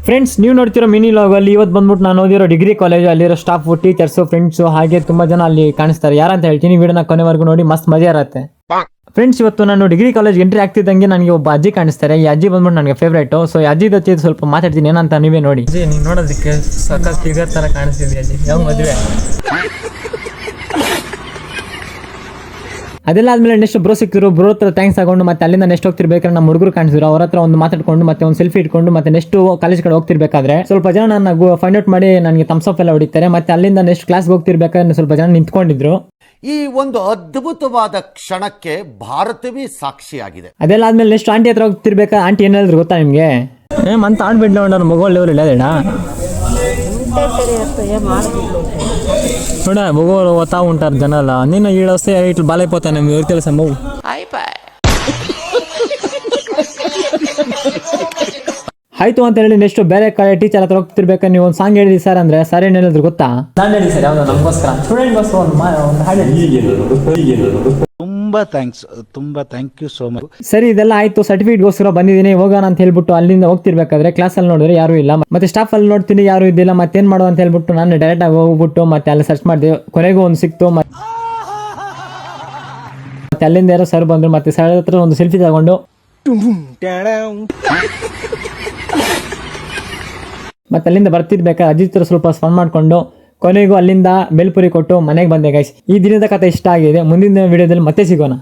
Friends, ನೀವು ನೋಡ್ತಿರೋ mini log ಅಲ್ಲಿ ಇವತ್ತು ಬಂದ್ಬಿಟ್ಟು ನಾನು ಓದಿರೋ ಡಿಗ್ರಿ ಕಾಲೇಜ್ ಅಲ್ಲಿರೋ ಸ್ಟಾಫ್, ಟೀಚರ್ಸ್, ಫ್ರೆಂಡ್ಸ್ ಹಾಗೆ ತುಂಬಾ ಜನ ಅಲ್ಲಿ ಕಾಣಿಸ್ತಾರೆ. ಯಾರಂತ ಹೇಳ್ತೀನಿ, ವಿಡಿಯೋನ ಕೊನೆವರೆಗೂ ನೋಡಿ, ಮಸ್ತ್ ಮಜಾ ಇರುತ್ತೆ. ಫ್ರೆಂಡ್ಸ್, ಇವತ್ತು ನಾನು ಡಿಗ್ರಿ ಕಾಲೇಜ್ ಎಂಟ್ರಿ ಆಗ್ತಿದ್ದಂಗೆ ನನಗೆ ಒಬ್ಬ ಅಜ್ಜಿ ಕಾಣಿಸ್ತಾರೆ. ಈ ಅಜ್ಜಿ ಬಂದ್ಬಿಟ್ಟು ನನಗೆ ಫೇವ್ರೇಟ್. ಸೊ ಈ ಅಜ್ಜಿ ಜೊತೆ ಸ್ವಲ್ಪ ಮಾತಾಡ್ತೀನಿ, ಏನಂತ ನೀವೇ ನೋಡಿ. ಅಜ್ಜಿ, ನೀನು ನೋಡೋದಕ್ಕೆ ಸಖತ್ ಫಿಗರ್ ತರ ಕಾಣಿಸ್ತಿದ್ದೆ ಅಜ್ಜಿ. ಯಾವ ಮದುವೆ ಅದೆಲ್ಲ ಆದ್ಮೇಲೆ ನೆಕ್ಸ್ಟ್ ಬ್ರೋ ಸಿಕ್ಕಿದ್ರು. ಬ್ರೋ ಹತ್ರ ಥ್ಯಾಂಕ್ಸ್ ತಗೊಂಡು ಮತ್ತೆ ಅಲ್ಲಿಂದ ನೆಕ್ಸ್ಟ್ ಹೋಗ್ತಿರ್ಬೇಕಾದ್ರೆ ನಮ್ಮ ಹುಡುಗರು ಕಾಣಿಸಿದ್ರು. ಅವ್ರ ಹತ್ರ ಒಂದು ಮಾತಾಡ್ಕೊಂಡು ಮತ್ತೆ ಒಂದು ಸೆಲ್ಫಿ ಇಟ್ಕೊಂಡು ಮತ್ತೆ ನೆಕ್ಸ್ಟ್ ಕಾಲೇಜ್ ಕಡೆ ಹೋಗ್ತಿರ್ಬೇಕಾದ್ರೆ ಸ್ವಲ್ಪ ಜನ ನನ್ನ ಫೈಂಡ್ ಔಟ್ ಮಾಡಿ ನನಗೆ ಥಮ್ಸ್ ಅಪ್ ಎಲ್ಲ ಹೊಡಿತಾರೆ. ಮತ್ತೆ ಅಲ್ಲಿಂದ ನೆಕ್ಸ್ಟ್ ಕ್ಲಾಸ್ಗೆ ಹೋಗ್ತಿರ್ಬೇಕಾದ್ರೆ ಸ್ವಲ್ಪ ಜನ ನಿಂತ್ಕೊಂಡಿದ್ರು. ಈ ಒಂದು ಅದ್ಭುತವಾದ ಕ್ಷಣಕ್ಕೆ ಭಾರತವೇ ಸಾಕ್ಷಿಯಾಗಿದೆ. ಅದೆಲ್ಲ ಆದ್ಮೇಲೆ ನೆಕ್ಸ್ಟ್ ಆಂಟಿ ಹತ್ರ ಹೋಗ್ತಿರ್ಬೇಕಾ, ಆಂಟಿ ಏನ್ ಹೇಳಿದ್ರು ಗೊತ್ತಾ ನಿಮ್ಗೆ? ಮಂತ್ ಆಡ್ಬಿಡ್ಲ ಅವ್ರ ಮಗು ಲೆವೆಲ್ ಇಲ್ಲದೇಣ ನೋಡ ಮಗು ಓದ್ತಾ ಉಂಟಾರ ಜನ ಎಲ್ಲ. ನೀನು ಈಳಷ್ಟೇ ಇಟ್ಲು ಬಾಲೈపోతా ನಮ್ಗೆ ಇವ್ರು ಕೆಲಸ ಮಗು ಆಯ್ತು ಅಂತ ಹೇಳಿ ನೆಕ್ಸ್ಟ್ ಬೇರೆ ಕಡೆ ಟೀಚರ್ ಹತ್ರ ಹೋಗ್ತಿರ್ಬೇಕಾದ್ರೆ ನೀವು ಒಂದು ಸಾಂಗ್ ಹೇಳಿದ್ರಿ ಸರ್ ಅಂದ್ರೆ ಸರ್ ಏನ್ ಹೇಳಿದ್ರು ಗೊತ್ತಾ? ನಾನು ಹೇಳಿ ಸರ್ ಯಾವ್ದು ನಮಗೋಸ್ಕರ ಸ್ಟೂಡೆಂಟ್ ಬಸ್ ಒಂದು ಹಾಡು. ತುಂಬಾ ಥ್ಯಾಂಕ್ ಯು ಸೋ ಮಚ್. ಸರಿ, ಇದೆಲ್ಲ ಆಯ್ತು. ಸರ್ಟಿಫಿಕೇಟ್ಗೋಸ್ಕರ ಬಂದಿದ್ದೀನಿ, ಹೋಗೋಣ ಅಂತ ಹೇಳ್ಬಿಟ್ಟು ಅಲ್ಲಿಂದ ಹೋಗ್ತಿರ್ಬೇಕಾದ್ರೆ ಕ್ಲಾಸಲ್ಲಿ ನೋಡಿದ್ರೆ ಯಾರು ಇಲ್ಲ. ಮತ್ತೆ ಸ್ಟಾಫ್ ಅಲ್ಲಿ ನೋಡ್ತೀನಿ ಯಾರು ಇದ್ದಿಲ್ಲ. ಮತ್ತೇನ್ ಮಾಡೋ ಅಂತ ಹೇಳ್ಬಿಟ್ಟು ನಾನು ಡೈರೆಕ್ಟ್ ಆಗಿ ಹೋಗ್ಬಿಟ್ಟು ಮತ್ತೆ ಅಲ್ಲಿ ಸರ್ಚ್ ಮಾಡಿದೆ. ಕೊನೆಗೂ ಒಂದು ಸಿಕ್ತು. ಮತ್ತೆ ಅಲ್ಲಿಂದ ಯಾರೋ ಸರ್ ಬಂದ್ರು. ಮತ್ತೆ ಸರ್ ಹತ್ರ ಒಂದು ಸೆಲ್ಫಿ ತಗೊಂಡು ಮತ್ತೆ ಅಲ್ಲಿಂದ ಬರ್ತಿರ್ಬೇಕಾದ್ರೆ ಅಜಿತ್ ಸ್ವಲ್ಪ ಫನ್ ಮಾಡ್ಕೊಂಡು ಕೊನೆಗೂ ಅಲ್ಲಿಂದ ಬೇಲ್ಪುರಿ ಕೊಟ್ಟು ಮನೆಗೆ ಬಂದೆ ಗೈಸ್. ಈ ದಿನದ ಕಥೆ ಇಷ್ಟ ಆಗಿದೆ. ಮುಂದಿನ ವಿಡಿಯೋದಲ್ಲಿ ಮತ್ತೆ ಸಿಗೋಣ.